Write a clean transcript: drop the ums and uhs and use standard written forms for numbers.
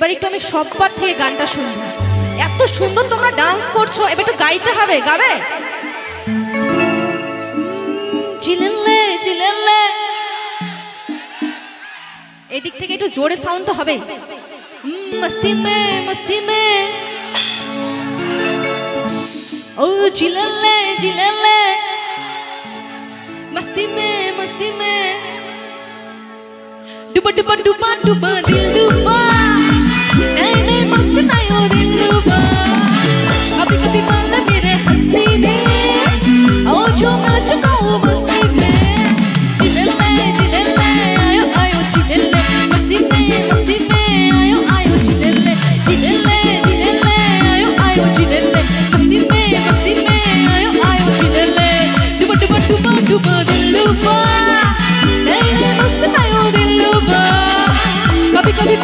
এবার একটু আমি সবার থেকে গানটা শুনবো। এত সুন্দর তোমরা ডান্স করছো, এবার একটু গাইতে হবে, গাবে? চিলেলে চিলেলে, এদিক থেকে একটু জোরে সাউন্ড তো হবে। মস্তি মে মস্তি মে, ও চিলেলে চিলেলে, मस्ती में डुबा डुबा डुबा डुबा दिल डुबा, नहीं नहीं मस्त नहीं हो दिल डुबा, कभी कभी मांगा मेरे हंसी में, ओ जो मैं चुकाऊं मस्ती में, चिल्ले आयो आयो चिल्ले, मस्ती में आयो आयो चिल्ले, चिल्ले आयो आयो चिल्ले, मस्ती में आयो आयो चिल्ले, डुबा डुबा डुबा डुबा दिल डुबा, नहीं नहीं मस्त नहीं हो दिल डुबा, कभी कभी